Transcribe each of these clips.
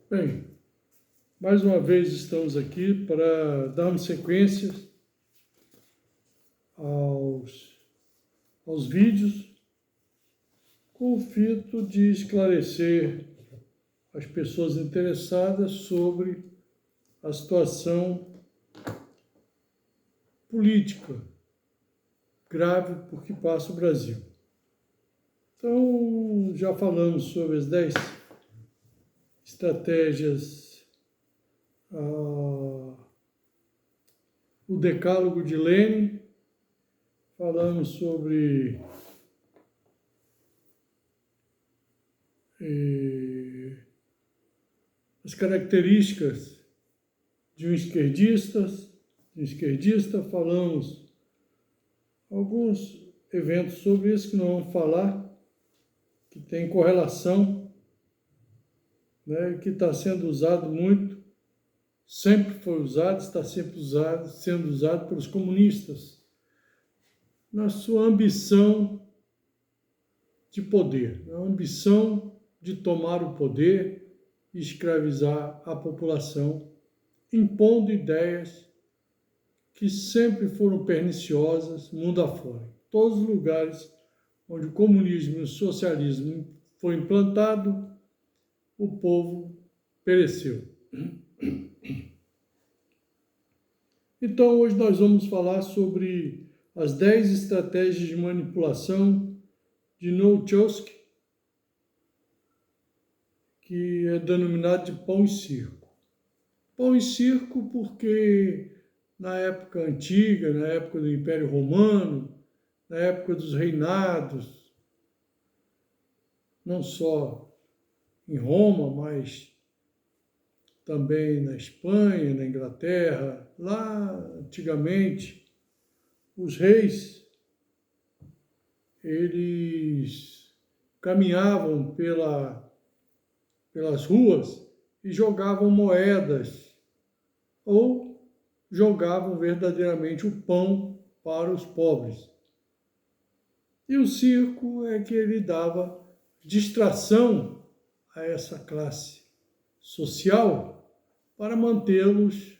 Bem, mais uma vez estamos aqui para darmos sequência aos vídeos com o fito de esclarecer as pessoas interessadas sobre a situação política grave por que passa o Brasil. Então, já falamos sobre as 10 estratégias, o decálogo de Lenin, falamos sobre as características de um esquerdista, falamos alguns eventos sobre isso que não vamos falar, que tem correlação, né, que está sendo usado muito, sempre foi usado, está sempre sendo usado pelos comunistas, na sua ambição de poder, na ambição de tomar o poder e escravizar a população, impondo ideias que sempre foram perniciosas mundo afora. Em todos os lugares onde o comunismo e o socialismo foi implantado, o povo pereceu. Então, hoje nós vamos falar sobre as 10 estratégias de manipulação de Noam Chomsky, que é denominado de pão e circo. Pão e circo porque na época antiga, na época do Império Romano, na época dos reinados, não só em Roma, mas também na Espanha, na Inglaterra, lá antigamente, os reis, eles caminhavam pelas ruas e jogavam moedas ou jogavam verdadeiramente o pão para os pobres. E o circo é que ele dava distração a essa classe social para mantê-los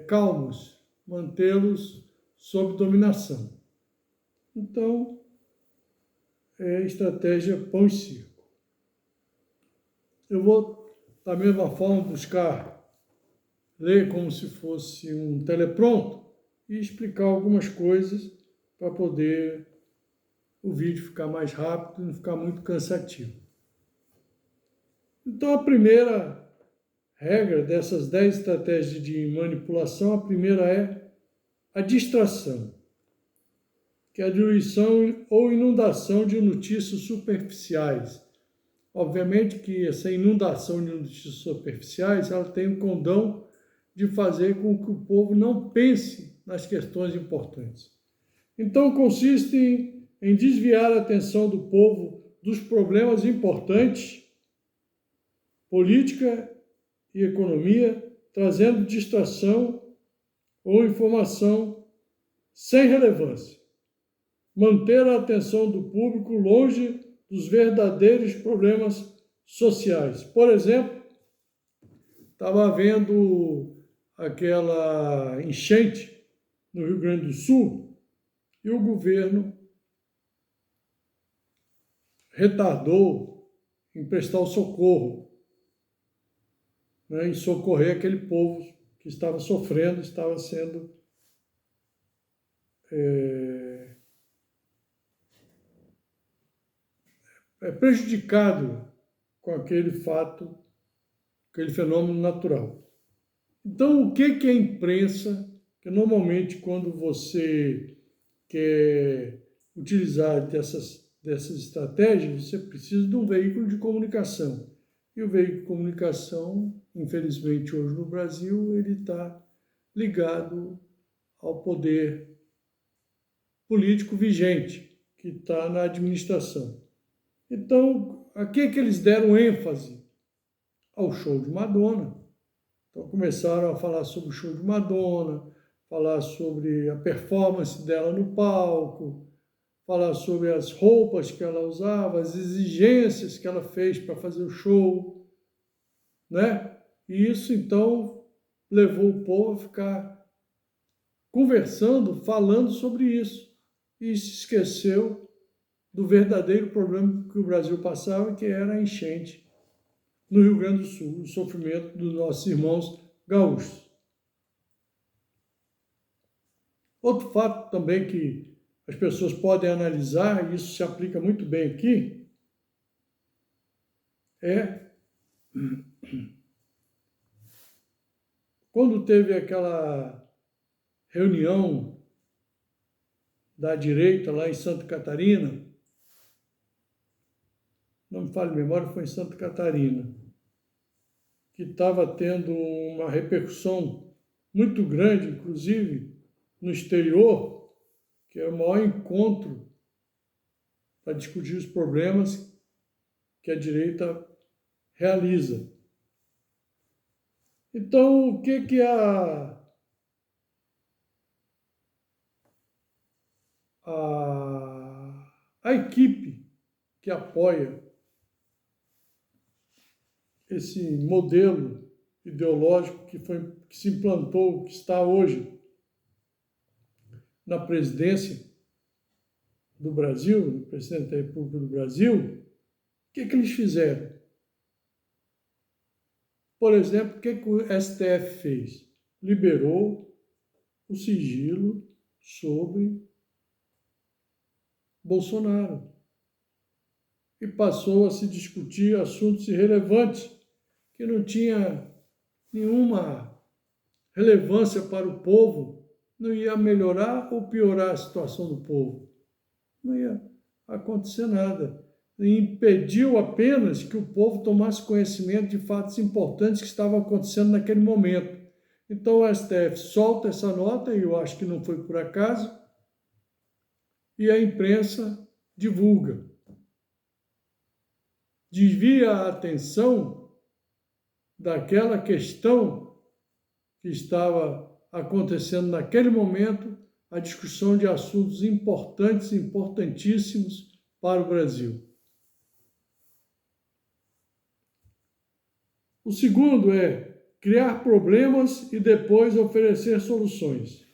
calmos, mantê-los sob dominação. Então, é a estratégia pão e circo. Eu vou, da mesma forma, ler como se fosse um teleprompter e explicar algumas coisas para poder o vídeo ficar mais rápido e não ficar muito cansativo. Então, a primeira regra dessas 10 estratégias de manipulação, a primeira é a distração, que é a diluição ou inundação de notícias superficiais. Obviamente que essa inundação de notícias superficiais, ela tem o condão de fazer com que o povo não pense nas questões importantes. Então, consiste em desviar a atenção do povo dos problemas importantes, política e economia, trazendo distração ou informação sem relevância. Manter a atenção do público longe dos verdadeiros problemas sociais. Por exemplo, estava havendo aquela enchente no Rio Grande do Sul e o governo retardou em prestar o socorro, né, em socorrer aquele povo que estava sofrendo, estava sendo prejudicado com aquele fato, aquele fenômeno natural. Então, o que é a imprensa? Que normalmente, quando você quer utilizar dessas estratégias, você precisa de um veículo de comunicação. E o veículo de comunicação, infelizmente, hoje no Brasil, ele está ligado ao poder político vigente, que está na administração. Então, a que eles deram ênfase? Ao show de Madonna. Então, começaram a falar sobre o show de Madonna, falar sobre a performance dela no palco, falar sobre as roupas que ela usava, as exigências que ela fez para fazer o show. né? E isso, então, levou o povo a ficar conversando, falando sobre isso, e se esqueceu do verdadeiro problema que o Brasil passava, que era a enchente no Rio Grande do Sul, o sofrimento dos nossos irmãos gaúchos. Outro fato também que as pessoas podem analisar, e isso se aplica muito bem aqui, é quando teve aquela reunião da direita lá em Santa Catarina, não me falha a memória, foi em Santa Catarina, que estava tendo uma repercussão muito grande, inclusive no exterior, que é o maior encontro para discutir os problemas que a direita realiza. Então, o que a equipe que apoia esse modelo ideológico que se implantou, que está hoje na presidência do Brasil, no presidente da República do Brasil, o que eles fizeram? Por exemplo, o que o STF fez? Liberou o sigilo sobre Bolsonaro e passou a se discutir assuntos irrelevantes que não tinha nenhuma relevância para o povo, não ia melhorar ou piorar a situação do povo. Não ia acontecer nada. E impediu apenas que o povo tomasse conhecimento de fatos importantes que estavam acontecendo naquele momento. Então o STF solta essa nota, e eu acho que não foi por acaso, e a imprensa divulga. Desvia a atenção daquela questão que estava acontecendo naquele momento, a discussão de assuntos importantes, importantíssimos para o Brasil. O segundo é criar problemas e depois oferecer soluções,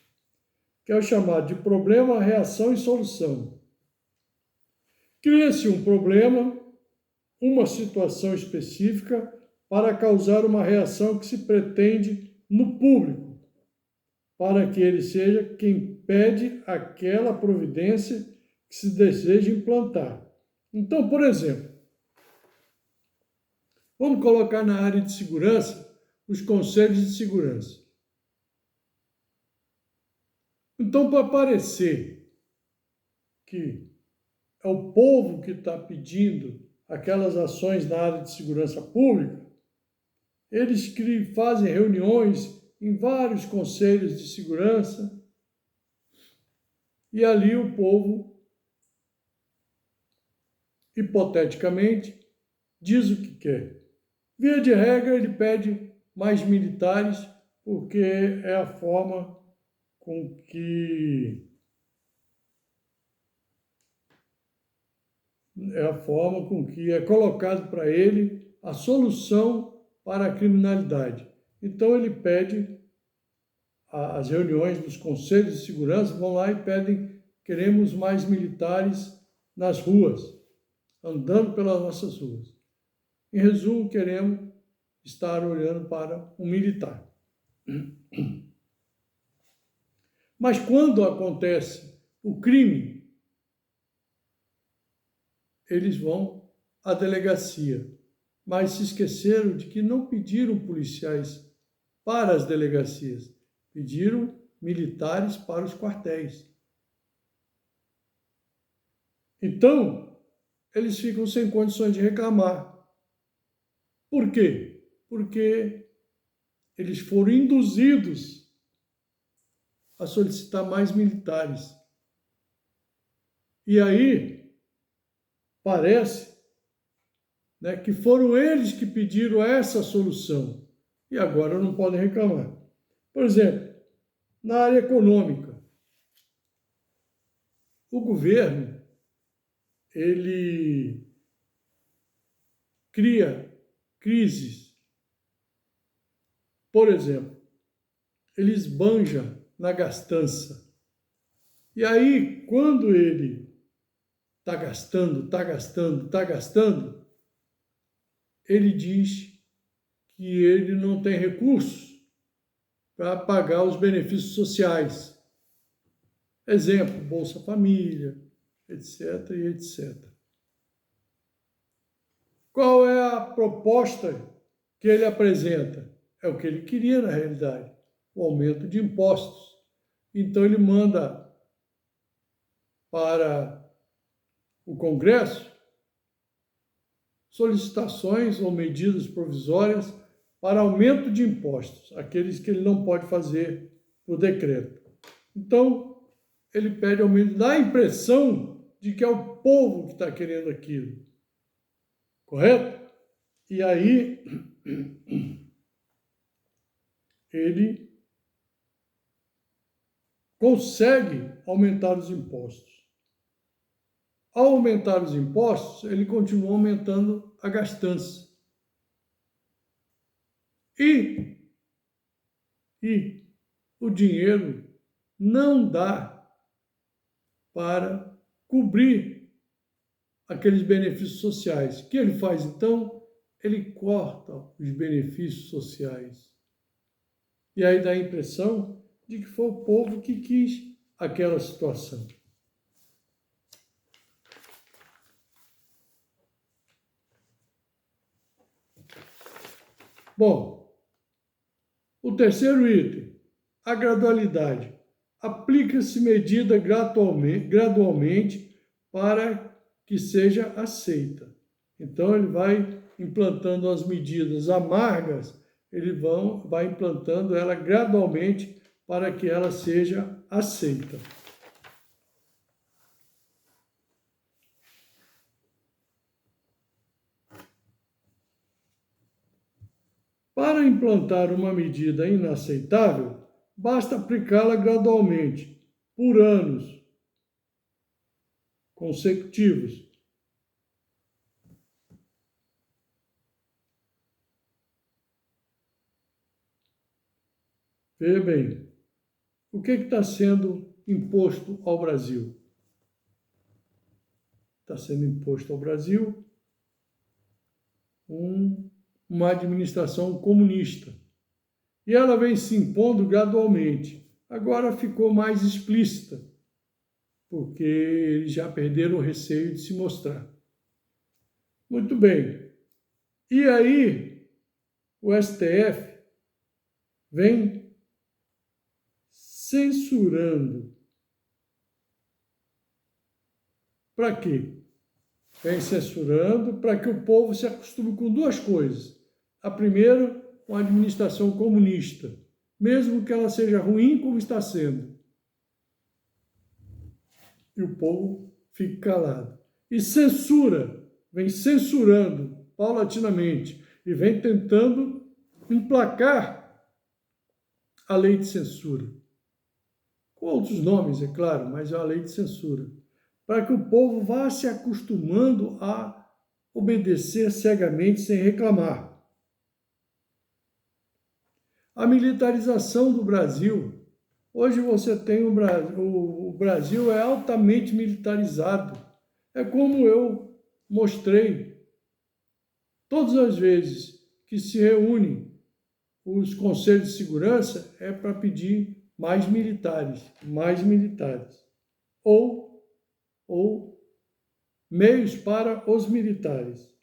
que é o chamado de problema, reação e solução. Cria-se um problema, uma situação específica, para causar uma reação que se pretende no público, para que ele seja quem pede aquela providência que se deseja implantar. Então, por exemplo, vamos colocar na área de segurança os conselhos de segurança. Então, para parecer que é o povo que está pedindo aquelas ações na área de segurança pública, eles fazem reuniões em vários conselhos de segurança e ali o povo, hipoteticamente, diz o que quer. Via de regra, ele pede mais militares porque é a forma com que é colocado para ele a solução para a criminalidade. Então ele pede, as reuniões dos conselhos de segurança vão lá e pedem: queremos mais militares nas ruas, andando pelas nossas ruas. Em resumo, queremos estar olhando para um militar. Mas quando acontece o crime, eles vão à delegacia. Mas se esqueceram de que não pediram policiais para as delegacias, pediram militares para os quartéis. Então, eles ficam sem condições de reclamar. Por quê? Porque eles foram induzidos a solicitar mais militares. E aí, parece, né, que foram eles que pediram essa solução. E agora não podem reclamar. Por exemplo, na área econômica, o governo, ele cria crises Por exemplo, ele esbanja na gastança. E aí, quando ele está gastando, ele diz que ele não tem recursos para pagar os benefícios sociais. Exemplo, Bolsa Família, etc. e etc. Qual é a proposta que ele apresenta? É o que ele queria, na realidade, o aumento de impostos. Então, ele manda para o Congresso solicitações ou medidas provisórias para aumento de impostos, aqueles que ele não pode fazer por decreto. Então, ele pede aumento, dá a impressão de que é o povo que está querendo aquilo. Correto? E aí, ele consegue aumentar os impostos. Ao aumentar os impostos, ele continua aumentando a gastança. E o dinheiro não dá para cobrir aqueles benefícios sociais. O que ele faz, então? Ele corta os benefícios sociais. E aí dá a impressão de que foi o povo que quis aquela situação. Bom, o terceiro item, a gradualidade. Aplica-se medida gradualmente para que seja aceita. Então, ele vai implantando as medidas amargas, ele vai implantando ela gradualmente para que ela seja aceita. Para implantar uma medida inaceitável, basta aplicá-la gradualmente, por anos consecutivos. Veja bem, o que está sendo imposto ao Brasil? Está sendo imposto ao Brasil uma administração comunista. E ela vem se impondo gradualmente. Agora ficou mais explícita, porque eles já perderam o receio de se mostrar. Muito bem. E aí, o STF vem censurando. Para quê? Vem censurando para que o povo se acostume com duas coisas. A primeira, uma administração comunista, mesmo que ela seja ruim como está sendo. E o povo fica calado. E censura, vem censurando paulatinamente e vem tentando emplacar a lei de censura. Com outros nomes, é claro, mas é uma lei de censura. Para que o povo vá se acostumando a obedecer cegamente sem reclamar. A militarização do Brasil. Hoje você tem o Brasil é altamente militarizado. É como eu mostrei. Todas as vezes que se reúnem os conselhos de segurança é para pedir mais militares. Ou meios para os militares.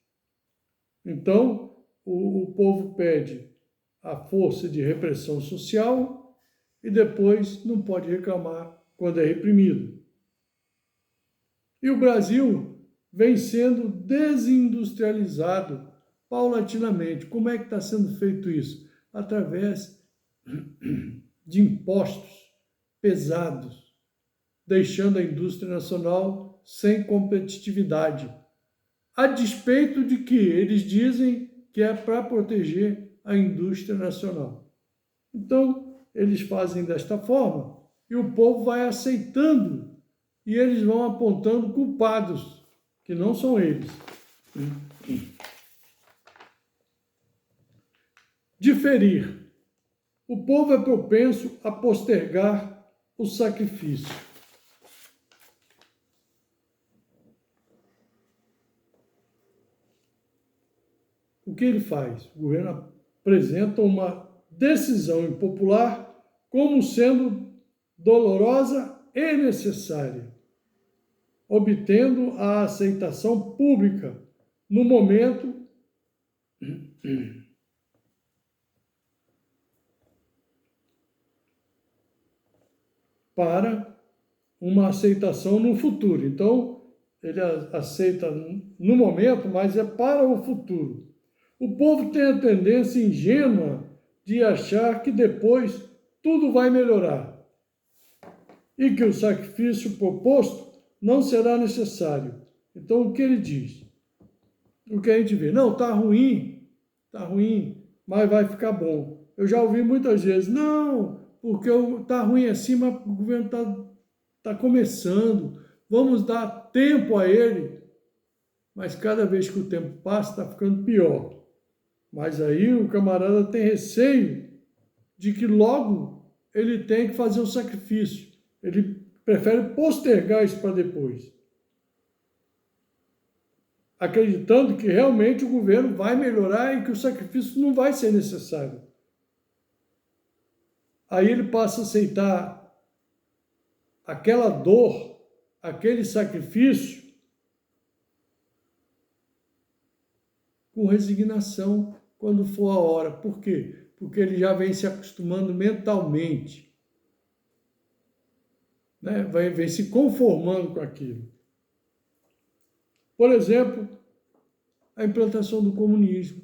Então, o povo pede a força de repressão social e depois não pode reclamar quando é reprimido. E o Brasil vem sendo desindustrializado paulatinamente. Como é que está sendo feito isso? Através de impostos pesados, deixando a indústria nacional sem competitividade, a despeito de que eles dizem que é para proteger a indústria nacional. Então, eles fazem desta forma e o povo vai aceitando e eles vão apontando culpados, que não são eles. Diferir. O povo é propenso a postergar o sacrifício. O que ele faz? O governo apresenta uma decisão impopular como sendo dolorosa e necessária, obtendo a aceitação pública no momento para uma aceitação no futuro. Então, ele aceita no momento, mas é para o futuro. O povo tem a tendência ingênua de achar que depois tudo vai melhorar e que o sacrifício proposto não será necessário. Então, o que ele diz? O que a gente vê? Não, está ruim, mas vai ficar bom. Eu já ouvi muitas vezes, não, porque está ruim assim, mas o governo está começando, vamos dar tempo a ele. Mas cada vez que o tempo passa, está ficando pior. Mas aí o camarada tem receio de que logo ele tem que fazer o sacrifício. Ele prefere postergar isso para depois, acreditando que realmente o governo vai melhorar e que o sacrifício não vai ser necessário. Aí ele passa a aceitar aquela dor, aquele sacrifício, com resignação quando for a hora. Por quê? Porque ele já vem se acostumando mentalmente, né? Vem se conformando com aquilo. Por exemplo, a implantação do comunismo.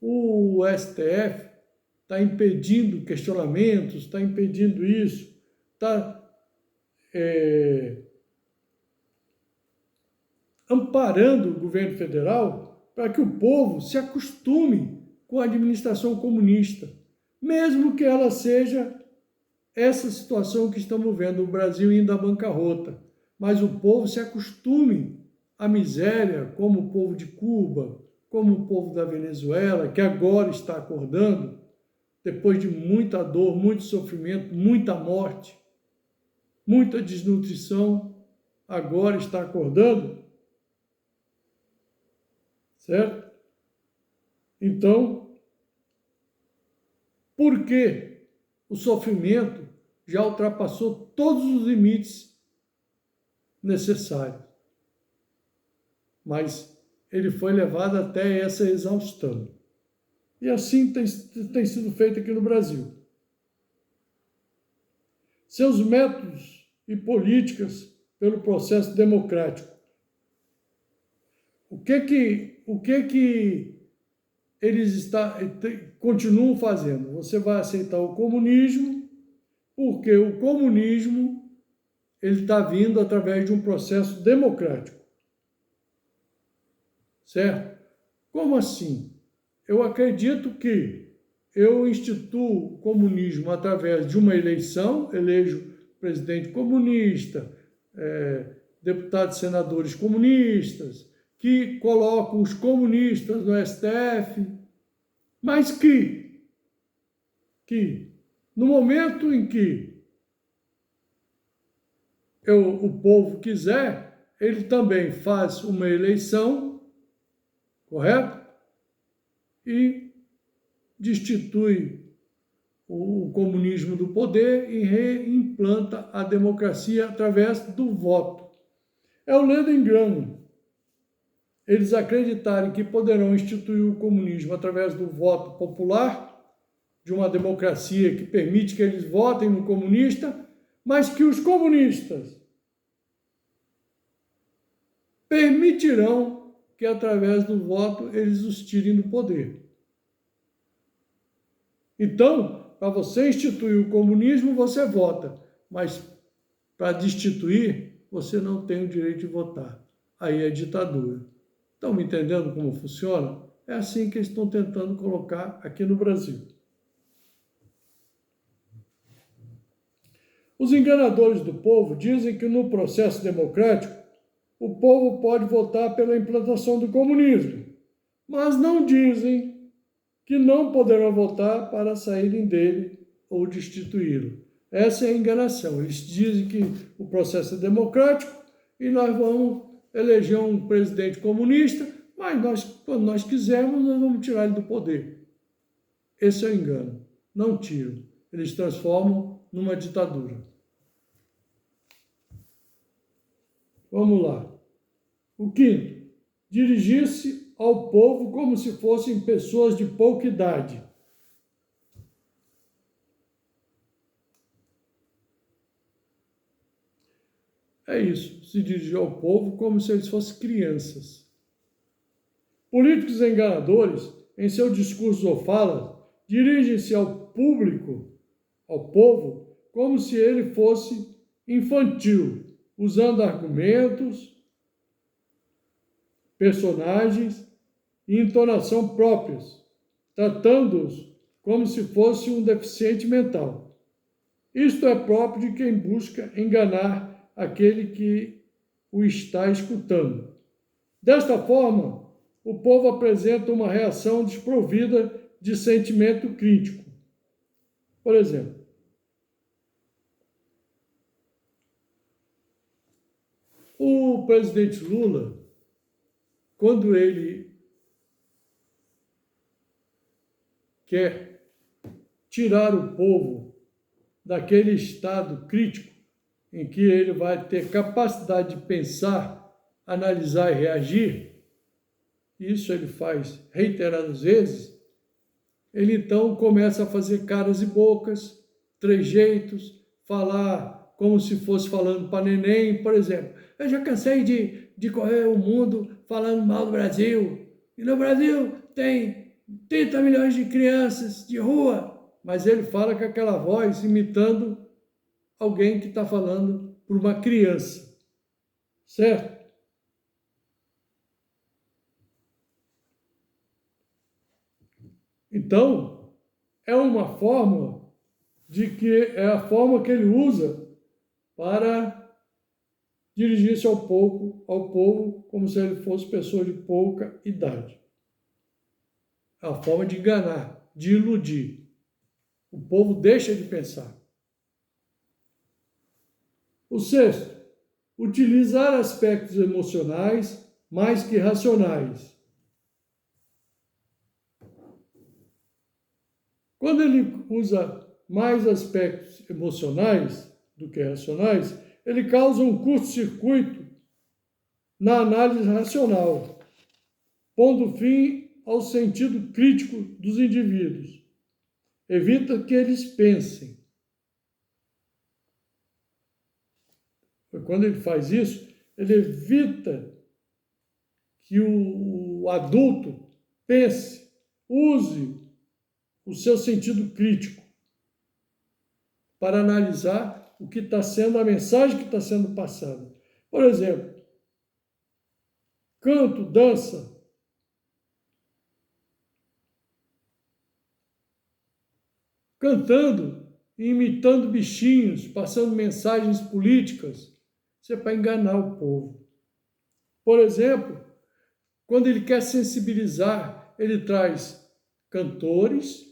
O STF está impedindo questionamentos, está impedindo isso, está amparando o governo federal para que o povo se acostume com a administração comunista, mesmo que ela seja essa situação que estamos vendo, o Brasil indo à bancarrota. Mas o povo se acostume à miséria, como o povo de Cuba, como o povo da Venezuela, que agora está acordando, depois de muita dor, muito sofrimento, muita morte, muita desnutrição, agora está acordando. Certo? Então, por que o sofrimento já ultrapassou todos os limites necessários? Mas ele foi levado até essa exaustão. E assim tem sido feito aqui no Brasil. Seus métodos e políticas pelo processo democrático. O que eles continuam fazendo? Você vai aceitar o comunismo, porque o comunismo ele está vindo através de um processo democrático. Certo? Como assim? Eu acredito que eu instituo o comunismo através de uma eleição, elejo presidente comunista, deputados e senadores comunistas, que colocam os comunistas no STF, mas que no momento em que o povo quiser, ele também faz uma eleição, correto? E destitui o comunismo do poder e reimplanta a democracia através do voto. É o lendo engano. Eles acreditarem que poderão instituir o comunismo através do voto popular, de uma democracia que permite que eles votem no comunista, mas que os comunistas permitirão que, através do voto, eles os tirem do poder. Então, para você instituir o comunismo, você vota, mas para destituir, você não tem o direito de votar. Aí é ditadura. Estão me entendendo como funciona? É assim que eles estão tentando colocar aqui no Brasil. Os enganadores do povo dizem que no processo democrático o povo pode votar pela implantação do comunismo, mas não dizem que não poderão votar para saírem dele ou destituí-lo. Essa é a enganação. Eles dizem que o processo é democrático e nós vamos eleger um presidente comunista, mas quando nós quisermos, nós vamos tirar ele do poder. Esse é o engano. Não tiram. Eles transformam numa ditadura. Vamos lá. O quinto, dirigir-se ao povo como se fossem pessoas de pouca idade. É isso, se dirigir ao povo como se eles fossem crianças. Políticos enganadores, em seu discurso ou fala, dirigem-se ao público, ao povo, como se ele fosse infantil, usando argumentos, personagens e entonação próprias, tratando-os como se fosse um deficiente mental. Isto é próprio de quem busca enganar aquele que o está escutando. Desta forma, o povo apresenta uma reação desprovida de sentimento crítico. Por exemplo, o presidente Lula, quando ele quer tirar o povo daquele estado crítico em que ele vai ter capacidade de pensar, analisar e reagir, isso ele faz reiteradas vezes, ele então começa a fazer caras e bocas, trejeitos, falar como se fosse falando para neném, por exemplo. Eu já cansei de correr o mundo falando mal do Brasil. E no Brasil tem 30 milhões de crianças de rua. Mas ele fala com aquela voz imitando alguém que está falando por uma criança. Certo? Então, é uma forma é a forma que ele usa para dirigir-se ao povo como se ele fosse pessoa de pouca idade. É a forma de enganar, de iludir. O povo deixa de pensar. O sexto, utilizar aspectos emocionais mais que racionais. Quando ele usa mais aspectos emocionais do que racionais, ele causa um curto-circuito na análise racional, pondo fim ao sentido crítico dos indivíduos. Evita que eles pensem. Quando ele faz isso, ele evita que o adulto pense, use o seu sentido crítico para analisar o que está sendo, a mensagem que está sendo passada. Por exemplo, canto, dança, cantando e imitando bichinhos, passando mensagens políticas, isso é para enganar o povo. Por exemplo, quando ele quer sensibilizar, ele traz cantores,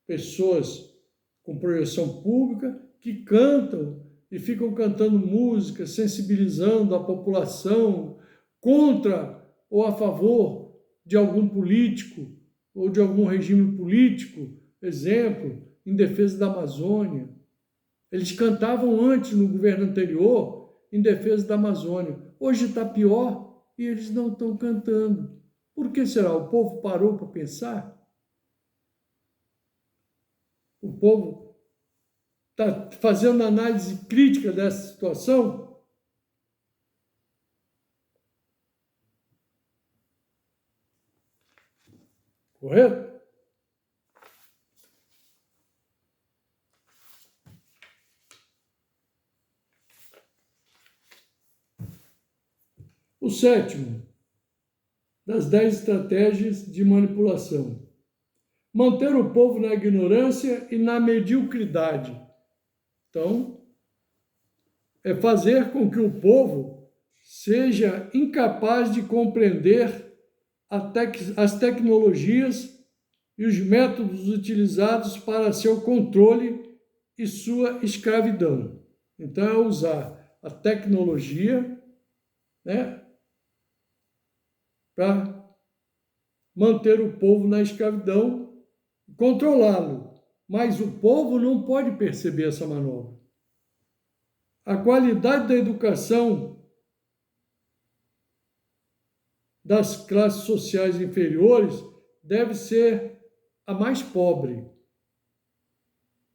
pessoas com projeção pública, que cantam e ficam cantando música, sensibilizando a população contra ou a favor de algum político ou de algum regime político, exemplo, em defesa da Amazônia. Eles cantavam antes, no governo anterior, em defesa da Amazônia. Hoje está pior e eles não estão cantando. Por que será? O povo parou para pensar? O povo está fazendo análise crítica dessa situação? Correto? O sétimo, das 10 estratégias de manipulação. Manter o povo na ignorância e na mediocridade. Então, é fazer com que o povo seja incapaz de compreender as tecnologias e os métodos utilizados para seu controle e sua escravidão. Então, é usar a tecnologia, né, para manter o povo na escravidão, controlá-lo. Mas o povo não pode perceber essa manobra. A qualidade da educação das classes sociais inferiores deve ser a mais pobre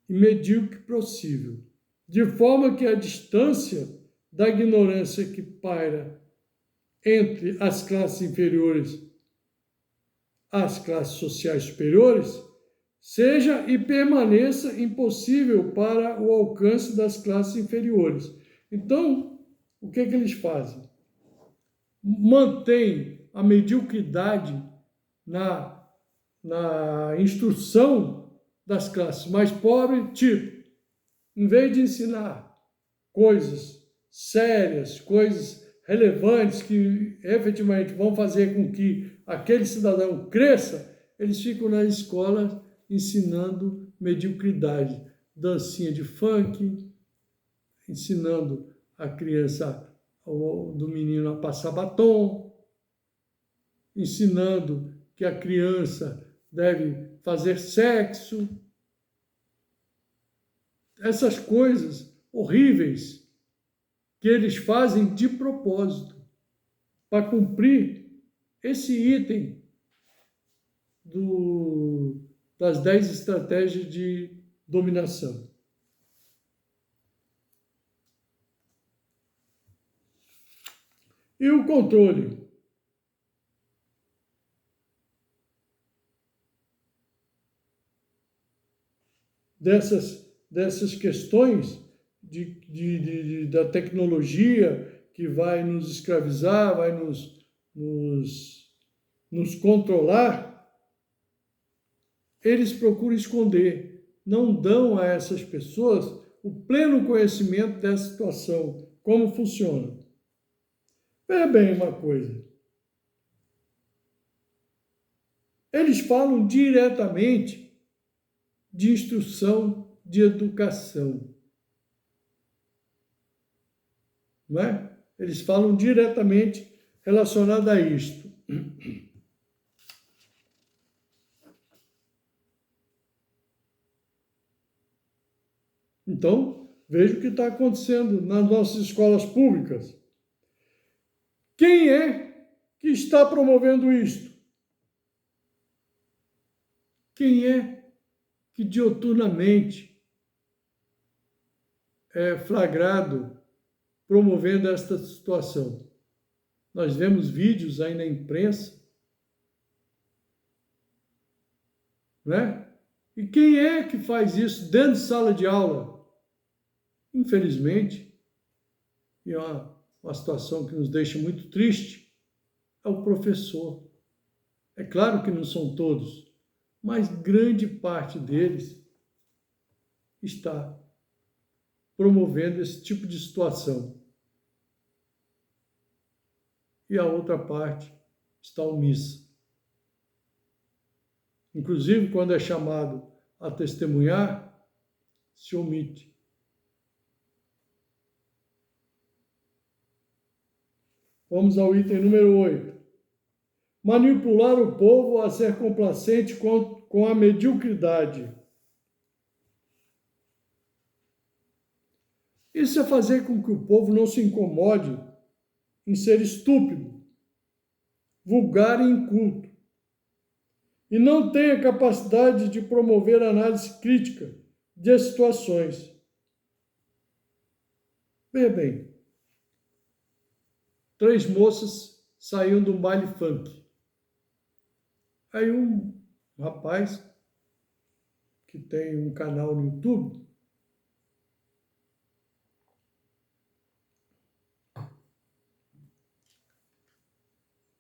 e medíocre possível, de forma que a distância da ignorância que paira entre as classes inferiores às classes sociais superiores seja e permaneça impossível para o alcance das classes inferiores. Então, o que eles fazem? Mantém a mediocridade na instrução das classes mais pobres, tipo, em vez de ensinar coisas sérias, coisas relevantes que efetivamente vão fazer com que aquele cidadão cresça, eles ficam nas escolas ensinando mediocridade, dancinha de funk, ensinando a criança, do menino a passar batom, ensinando que a criança deve fazer sexo. Essas coisas horríveis que eles fazem de propósito para cumprir esse item das 10 estratégias de dominação. E o controle? Dessas questões da tecnologia que vai nos escravizar, vai nos controlar, eles procuram esconder, não dão a essas pessoas o pleno conhecimento dessa situação, como funciona. Veja bem uma coisa. Eles falam diretamente de instrução, de educação. Não é? Eles falam diretamente relacionado a isto. Então, veja o que está acontecendo nas nossas escolas públicas. Quem é que está promovendo isto? Quem é que dioturnamente é flagrado promovendo esta situação? Nós vemos vídeos aí na imprensa, né? E quem é que faz isso dentro de sala de aula? Infelizmente, e é uma situação que nos deixa muito triste, é o professor. É claro que não são todos, mas grande parte deles está promovendo esse tipo de situação. E a outra parte está omissa. Inclusive, quando é chamado a testemunhar, se omite. Vamos ao item número 8. Manipular o povo a ser complacente com a mediocridade. Isso é fazer com que o povo não se incomode em ser estúpido, vulgar e inculto, e não tenha capacidade de promover análise crítica de situações. Veja bem, 3 moças saíam de um baile funk. Aí um rapaz que tem um canal no YouTube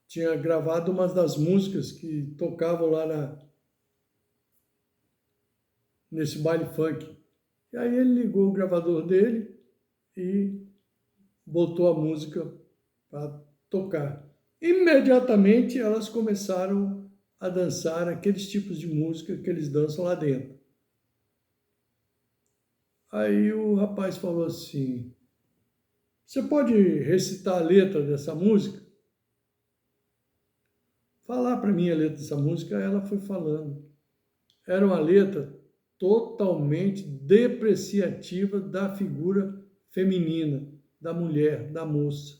tinha gravado uma das músicas que tocavam lá nesse baile funk. E aí ele ligou o gravador dele e botou a música para tocar. Imediatamente elas começaram a dançar aqueles tipos de música que eles dançam lá dentro. Aí o rapaz falou assim: você pode recitar a letra dessa música? Falar para mim a letra dessa música. Ela foi falando. Era uma letra totalmente depreciativa da figura feminina, da mulher, da moça.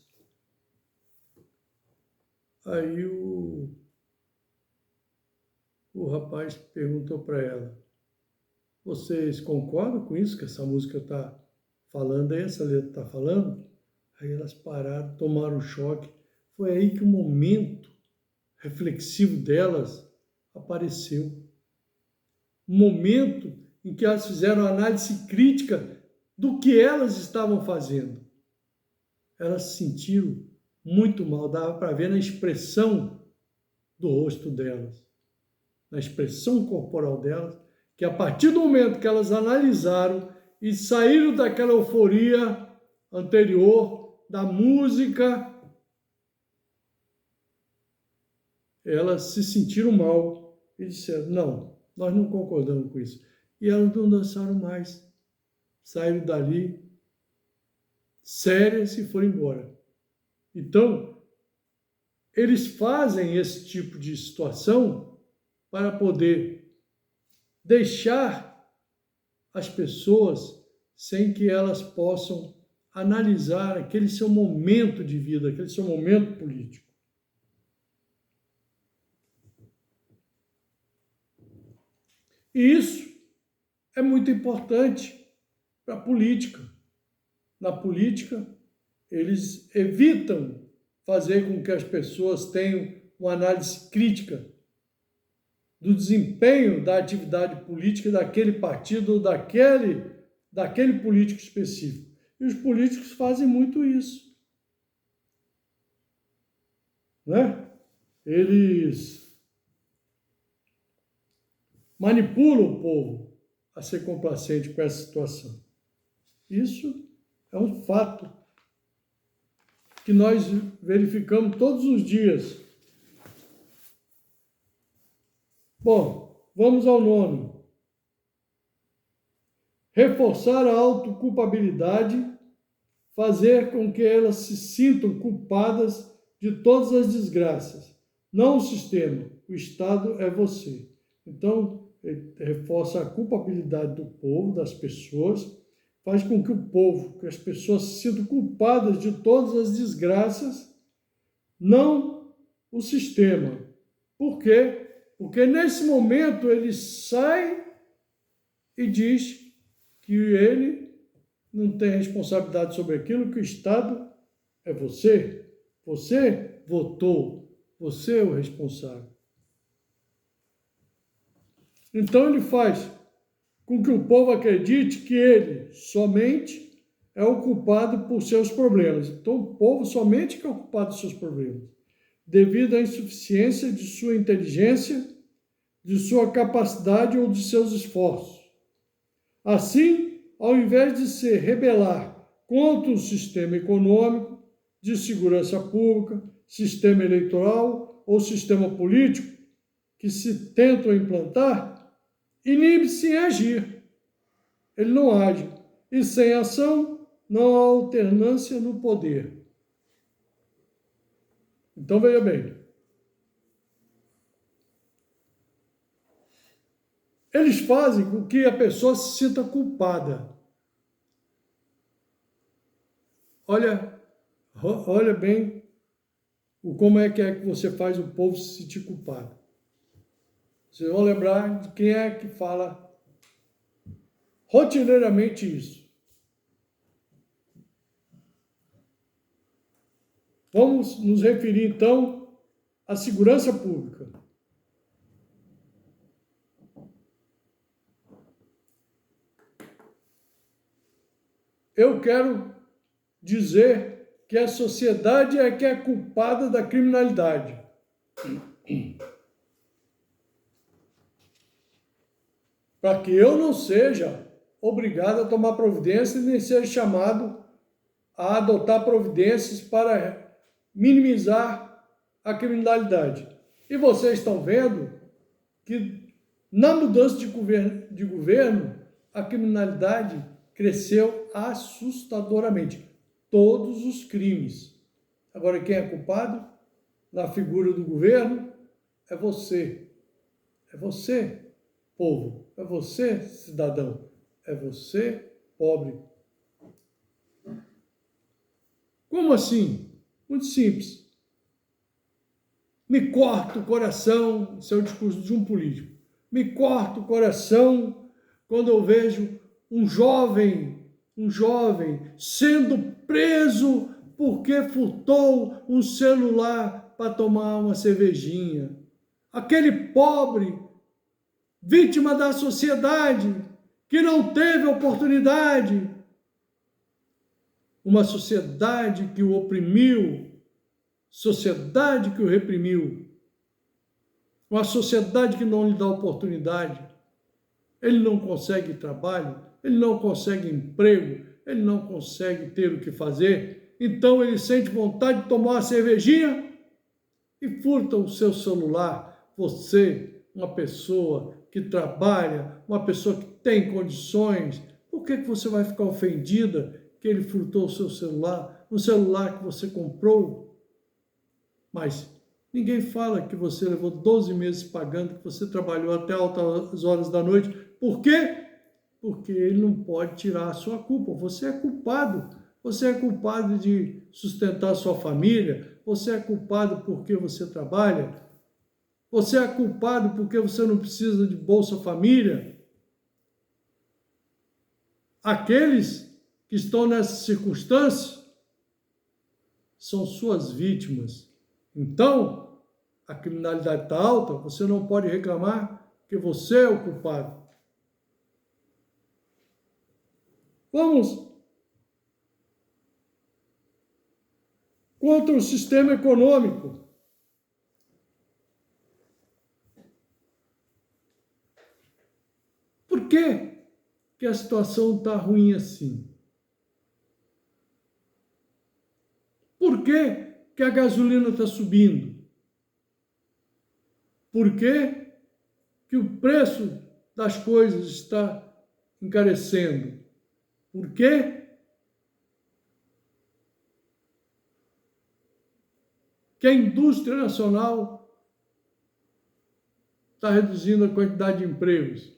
Aí o rapaz perguntou para ela: vocês concordam com isso que essa música está falando, essa letra está falando? Aí elas pararam, tomaram um choque. Foi aí que o momento reflexivo delas apareceu. Um momento em que elas fizeram análise crítica do que elas estavam fazendo. Elas se sentiram muito mal, dava para ver na expressão do rosto delas, na expressão corporal delas, que a partir do momento que elas analisaram e saíram daquela euforia anterior, da música, elas se sentiram mal e disseram: não, nós não concordamos com isso. E elas não dançaram mais. Saíram dali sérias e foram embora. Então, eles fazem esse tipo de situação para poder deixar as pessoas sem que elas possam analisar aquele seu momento de vida, aquele seu momento político. E isso é muito importante para a política. Na política, eles evitam fazer com que as pessoas tenham uma análise crítica do desempenho da atividade política daquele partido ou daquele político específico. E os políticos fazem muito isso, né? Eles manipulam o povo a ser complacente com essa situação. Isso é um fato que nós verificamos todos os dias. Bom, vamos ao nono. Reforçar a autoculpabilidade, fazer com que elas se sintam culpadas de todas as desgraças. Não o sistema, o Estado é você. Então, reforça a culpabilidade do povo, das pessoas, faz com que o povo, que as pessoas se sintam culpadas de todas as desgraças, não o sistema. Por quê? Porque nesse momento ele sai e diz que ele não tem responsabilidade sobre aquilo, que o Estado é você. Você votou, você é o responsável. Então ele faz com que o povo acredite que ele somente é o culpado por seus problemas. Então o povo somente que é o culpado dos seus problemas, devido à insuficiência de sua inteligência, de sua capacidade ou de seus esforços. Assim, ao invés de se rebelar contra o sistema econômico, de segurança pública, sistema eleitoral ou sistema político que se tentam implantar, inibe-se em agir. Ele não age. E sem ação, não há alternância no poder. Então, veja bem. Eles fazem com que a pessoa se sinta culpada. Olha bem como é que você faz o povo se sentir culpado. Vocês vão lembrar de quem é que fala rotineiramente isso. Vamos nos referir, então, à segurança pública. Eu quero dizer que a sociedade é que é culpada da criminalidade. Para que eu não seja obrigado a tomar providências, nem seja chamado a adotar providências para minimizar a criminalidade. E vocês estão vendo que na mudança de governo, a criminalidade cresceu assustadoramente. Todos os crimes. Agora, quem é culpado na figura do governo é você. É você, povo. É você, cidadão. É você, pobre. Como assim? Muito simples. Me corta o coração, esse é o discurso de um político. Me corta o coração quando eu vejo um jovem sendo preso porque furtou um celular para tomar uma cervejinha. Aquele pobre, vítima da sociedade, que não teve oportunidade. Uma sociedade que o oprimiu, sociedade que o reprimiu, uma sociedade que não lhe dá oportunidade. Ele não consegue trabalho, ele não consegue emprego, ele não consegue ter o que fazer, então ele sente vontade de tomar uma cervejinha e furta o seu celular. Você, uma pessoa que trabalha, uma pessoa que tem condições, por que você vai ficar ofendida que ele furtou o seu celular, um celular que você comprou? Mas ninguém fala que você levou 12 meses pagando, que você trabalhou até altas horas da noite. Por quê? Porque ele não pode tirar a sua culpa. Você é culpado. Você é culpado de sustentar a sua família. Você é culpado porque você trabalha. Você é culpado porque você não precisa de Bolsa Família. Aqueles que estão nessa circunstância são suas vítimas. Então, a criminalidade está alta, você não pode reclamar que você é o culpado. Vamos contra o sistema econômico. Por que a situação está ruim assim? Por que a gasolina está subindo? Por que o preço das coisas está encarecendo? Por quê? Que a indústria nacional está reduzindo a quantidade de empregos.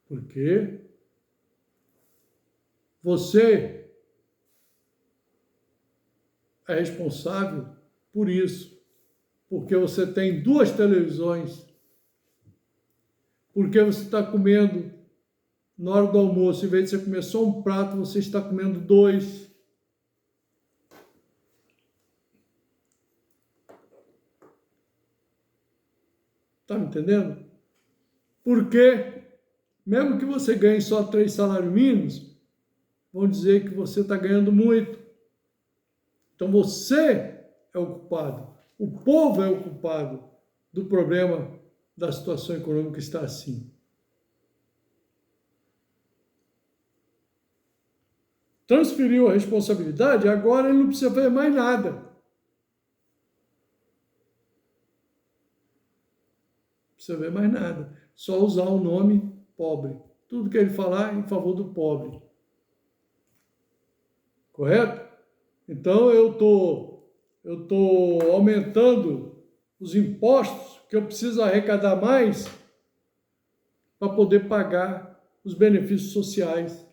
Porque você é responsável por isso. Porque você tem 2 televisões. Porque você está comendo na hora do almoço, em vez de você comer só um prato, você está comendo 2. Está me entendendo? Porque, mesmo que você ganhe só 3 salários mínimos, vão dizer que você está ganhando muito. Então você é o culpado. O povo é o culpado do problema da situação econômica que está assim. Transferiu a responsabilidade, agora ele não precisa fazer mais nada. Não precisa ver mais nada. Só usar o nome pobre. Tudo que ele falar em favor do pobre. Correto? Então eu tô aumentando os impostos que eu preciso arrecadar mais para poder pagar os benefícios sociais.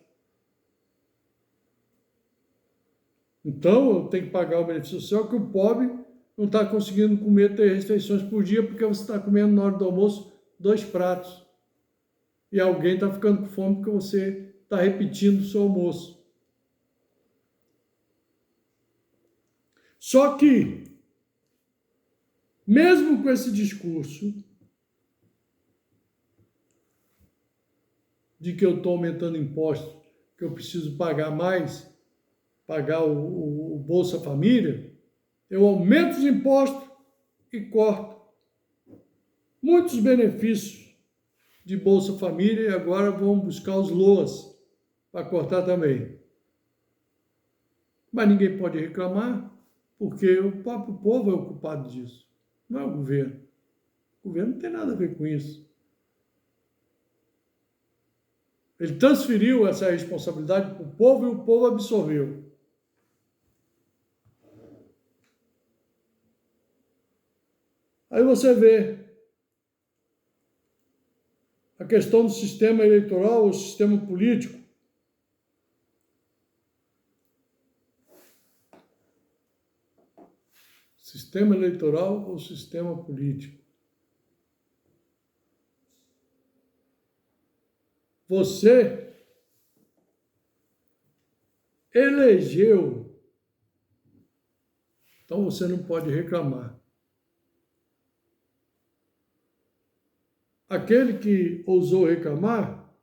Então, eu tenho que pagar o benefício social que o pobre não está conseguindo comer 3 refeições por dia porque você está comendo na hora do almoço 2 pratos. E alguém está ficando com fome porque você está repetindo o seu almoço. Só que, mesmo com esse discurso de que eu estou aumentando impostos, que eu preciso pagar mais, pagar o Bolsa Família, eu aumento os impostos e corto muitos benefícios de Bolsa Família e agora vão buscar os LOAS para cortar também. Mas ninguém pode reclamar, porque o próprio povo é o culpado disso, não é o governo. O governo não tem nada a ver com isso. Ele transferiu essa responsabilidade para o povo e o povo absorveu. Aí você vê a questão do sistema eleitoral ou sistema político. Sistema eleitoral ou sistema político. Você elegeu, então você não pode reclamar. Aquele que ousou reclamar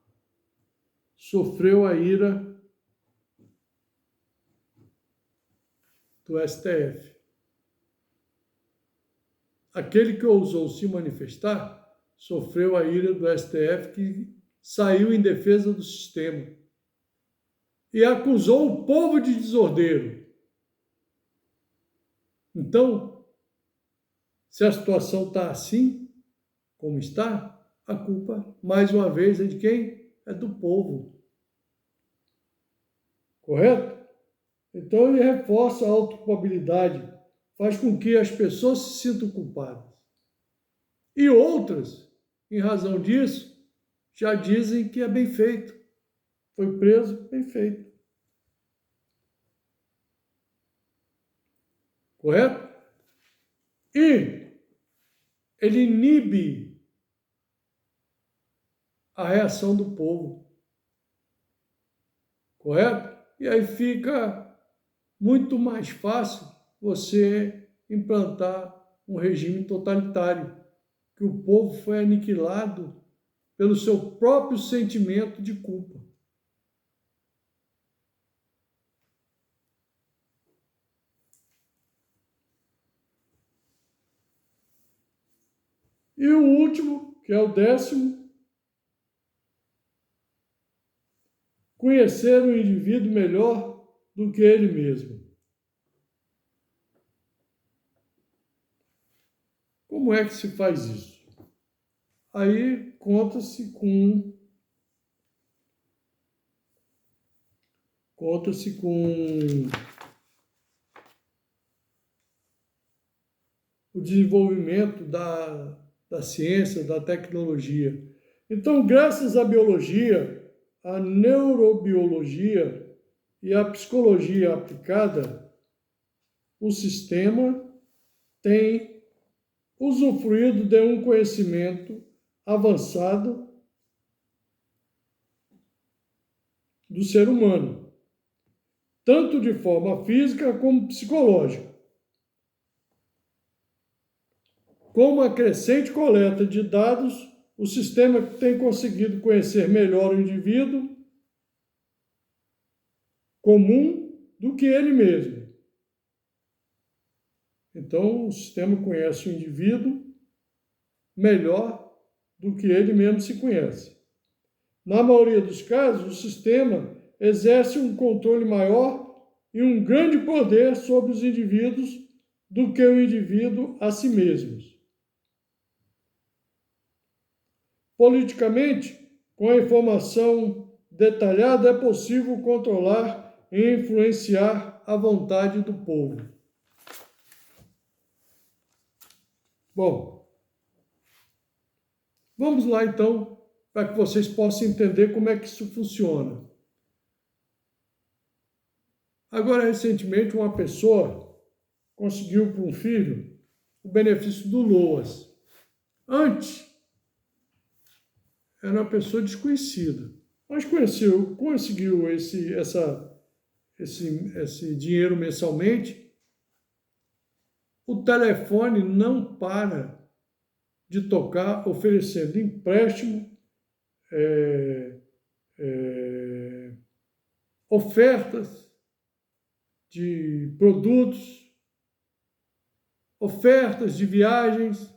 sofreu a ira do STF. Aquele que ousou se manifestar sofreu a ira do STF, que saiu em defesa do sistema e acusou o povo de desordeiro. Então, se a situação está assim, como está, a culpa, mais uma vez, é de quem? É do povo. Correto? Então, ele reforça a autoculpabilidade, faz com que as pessoas se sintam culpadas. E outras, em razão disso, já dizem que é bem feito. Foi preso, bem feito. Correto? E ele inibe a reação do povo. Correto? E aí fica muito mais fácil você implantar um regime totalitário, que o povo foi aniquilado pelo seu próprio sentimento de culpa. E o último, que é o 10º, conhecer o indivíduo melhor do que ele mesmo. Como é que se faz isso? Aí conta-se com o desenvolvimento da ciência, da tecnologia. Então, graças à biologia, à neurobiologia e à psicologia aplicada, o sistema tem usufruído de um conhecimento avançado do ser humano, tanto de forma física como psicológica. Com uma crescente coleta de dados, o sistema tem conseguido conhecer melhor o indivíduo comum do que ele mesmo. Então, o sistema conhece o indivíduo melhor do que ele mesmo se conhece. Na maioria dos casos, o sistema exerce um controle maior e um grande poder sobre os indivíduos do que o indivíduo a si mesmos. Politicamente, com a informação detalhada, é possível controlar e influenciar a vontade do povo. Bom, vamos lá então, para que vocês possam entender como é que isso funciona. Agora, recentemente, uma pessoa conseguiu para um filho o benefício do LOAS. Antes, era uma pessoa desconhecida, mas conseguiu esse dinheiro mensalmente. O telefone não para de tocar, oferecendo empréstimo, ofertas de produtos, ofertas de viagens.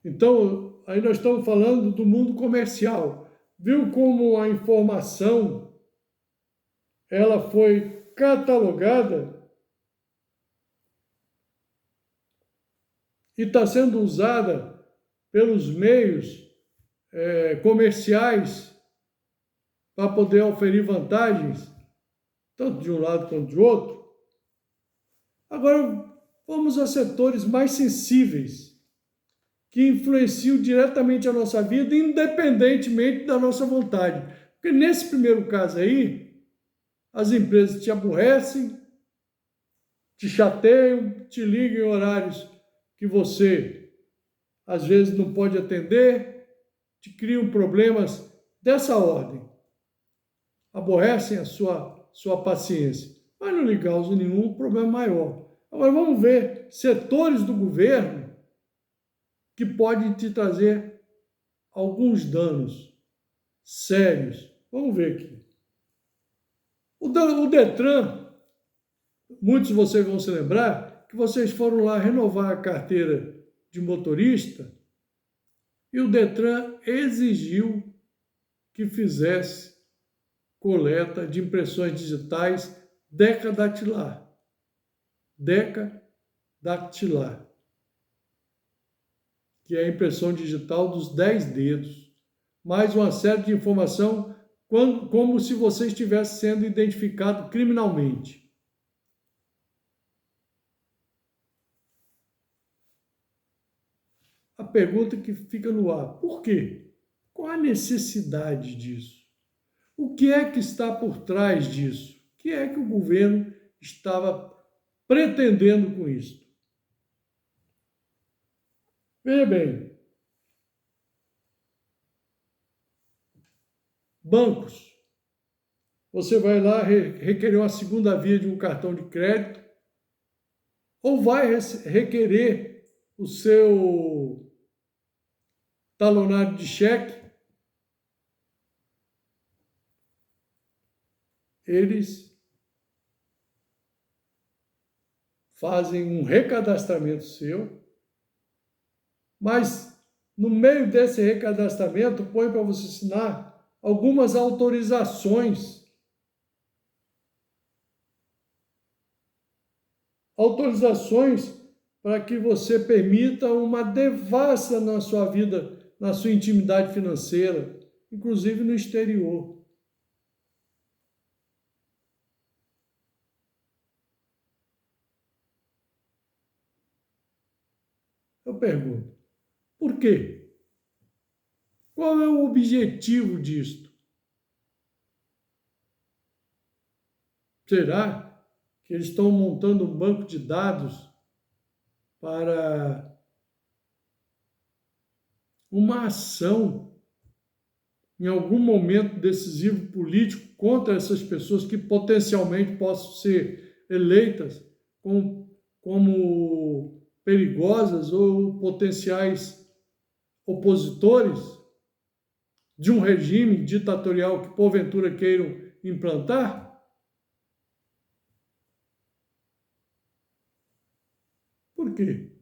Então, aí nós estamos falando do mundo comercial. Viu como a informação ela foi catalogada e está sendo usada pelos meios comerciais para poder oferir vantagens, tanto de um lado quanto do outro. Agora, vamos a setores mais sensíveis, que influenciam diretamente a nossa vida, independentemente da nossa vontade. Porque nesse primeiro caso aí, as empresas te aborrecem, te chateiam, te ligam em horários que você, às vezes, não pode atender, te criam problemas dessa ordem. Aborrecem a sua paciência. Mas não lhe causa nenhum problema maior. Agora vamos ver setores do governo que podem te trazer alguns danos sérios. Vamos ver aqui. O Detran, muitos de vocês vão se lembrar que vocês foram lá renovar a carteira de motorista e o Detran exigiu que fizesse coleta de impressões digitais decadactilar. Decadactilar, que é a impressão digital dos 10 dedos, mais uma série de informação como se você estivesse sendo identificado criminalmente. A pergunta que fica no ar: por quê? Qual a necessidade disso? O que é que está por trás disso? O que é que o governo estava pretendendo com isso? Veja bem, bancos. Você vai lá requerer uma segunda via de um cartão de crédito ou vai requerer o seu talonário de cheque. Eles fazem um recadastramento seu, mas no meio desse recadastramento põe para você assinar algumas autorizações. Autorizações para que você permita uma devassa na sua vida, na sua intimidade financeira, inclusive no exterior. Eu pergunto, por quê? Qual é o objetivo disto? Será que eles estão montando um banco de dados para uma ação em algum momento decisivo político contra essas pessoas que potencialmente possam ser eleitas como perigosas ou potenciais opositores de um regime ditatorial que porventura queiram implantar? Por quê?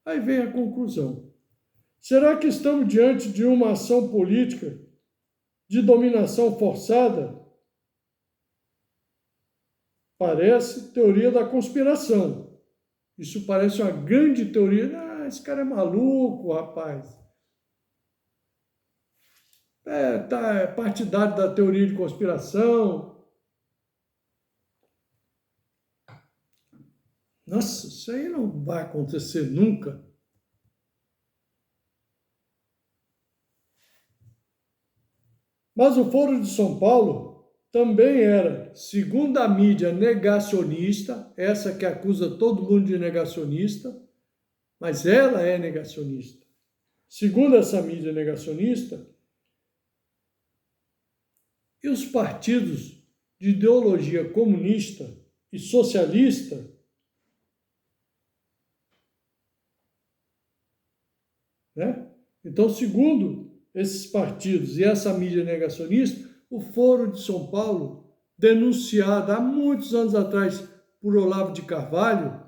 Aí vem a conclusão. Será que estamos diante de uma ação política de dominação forçada? Parece teoria da conspiração. Isso parece uma grande teoria. Ah, esse cara é maluco, rapaz. É partidário da teoria de conspiração. Nossa, isso aí não vai acontecer nunca. Mas o Foro de São Paulo também era, segundo a mídia negacionista, essa que acusa todo mundo de negacionista, mas ela é negacionista. Segundo essa mídia negacionista, e os partidos de ideologia comunista e socialista né? Então, segundo esses partidos e essa mídia negacionista, o Foro de São Paulo, denunciado há muitos anos atrás por Olavo de Carvalho,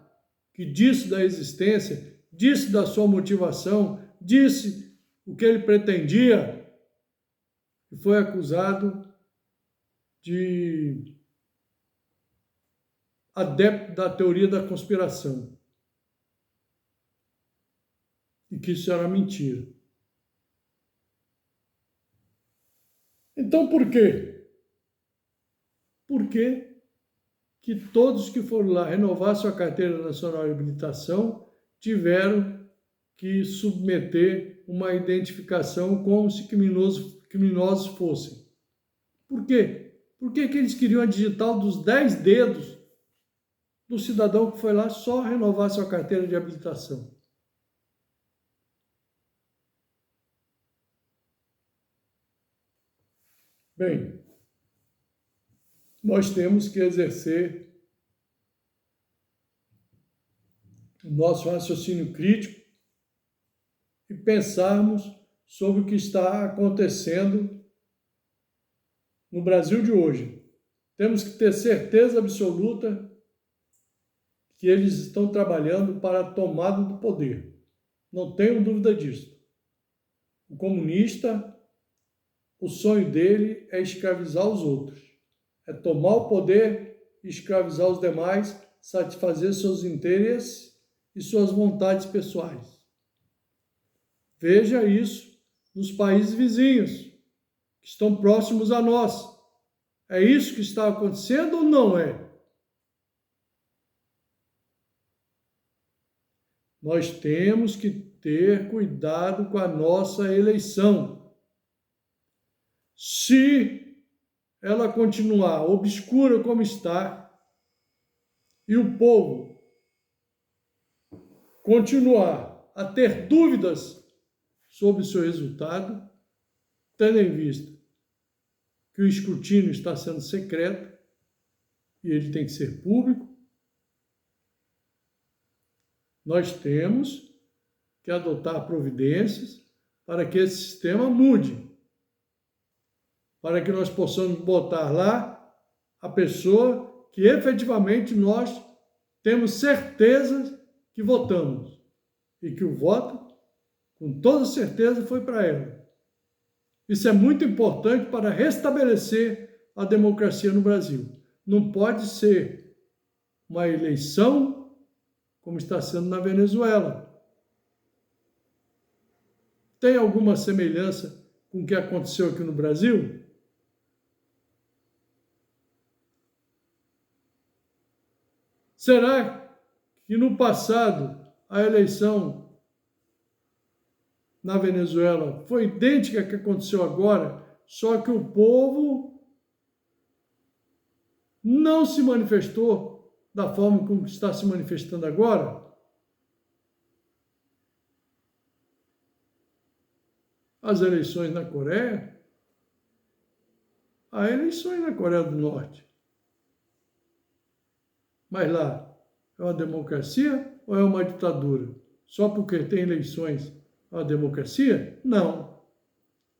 que disse da existência, disse da sua motivação, disse o que ele pretendia, e foi acusado de adepto da teoria da conspiração. E que isso era mentira. Então, por quê? Por que que todos que foram lá renovar sua carteira nacional de habilitação tiveram que submeter uma identificação como se criminosos fossem? Por quê? Por que que eles queriam a digital dos 10 dedos do cidadão que foi lá só renovar sua carteira de habilitação? Bem, nós temos que exercer o nosso raciocínio crítico e pensarmos sobre o que está acontecendo no Brasil de hoje. Temos que ter certeza absoluta que eles estão trabalhando para a tomada do poder. Não tenho dúvida disso. O comunista, o sonho dele é escravizar os outros. É tomar o poder e escravizar os demais, satisfazer seus interesses e suas vontades pessoais. Veja isso nos países vizinhos, que estão próximos a nós. É isso que está acontecendo ou não é? Nós temos que ter cuidado com a nossa eleição. Se ela continuar obscura como está, e o povo continuar a ter dúvidas sobre o seu resultado, tendo em vista que o escrutínio está sendo secreto e ele tem que ser público, nós temos que adotar providências para que esse sistema mude, para que nós possamos botar lá a pessoa que efetivamente nós temos certeza que votamos e que o voto, com toda certeza, foi para ela. Isso é muito importante para restabelecer a democracia no Brasil. Não pode ser uma eleição como está sendo na Venezuela. Tem alguma semelhança com o que aconteceu aqui no Brasil? Será que no passado a eleição na Venezuela foi idêntica à que aconteceu agora, só que o povo não se manifestou da forma como está se manifestando agora? As eleições na Coreia? Há eleições na Coreia do Norte. Mas lá é uma democracia ou é uma ditadura? Só porque tem eleições é uma democracia? Não.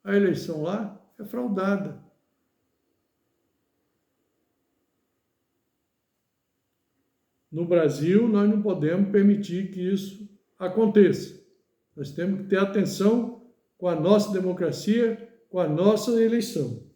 A eleição lá é fraudada. No Brasil, nós não podemos permitir que isso aconteça. Nós temos que ter atenção com a nossa democracia, com a nossa eleição.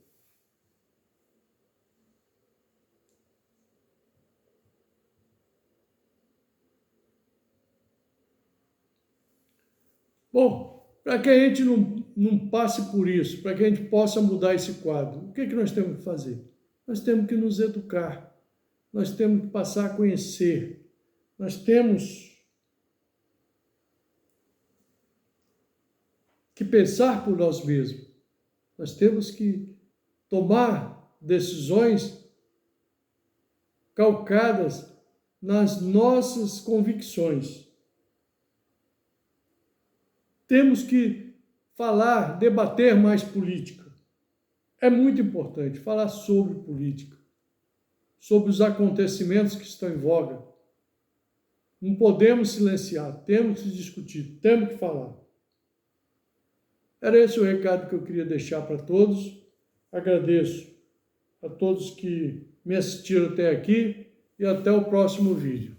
Bom, para que a gente não passe por isso, para que a gente possa mudar esse quadro, o que é que nós temos que fazer? Nós temos que nos educar, nós temos que passar a conhecer, nós temos que pensar por nós mesmos, nós temos que tomar decisões calcadas nas nossas convicções. Temos que falar, debater mais política. É muito importante falar sobre política, sobre os acontecimentos que estão em voga. Não podemos silenciar, temos que discutir, temos que falar. Era esse o recado que eu queria deixar para todos. Agradeço a todos que me assistiram até aqui e até o próximo vídeo.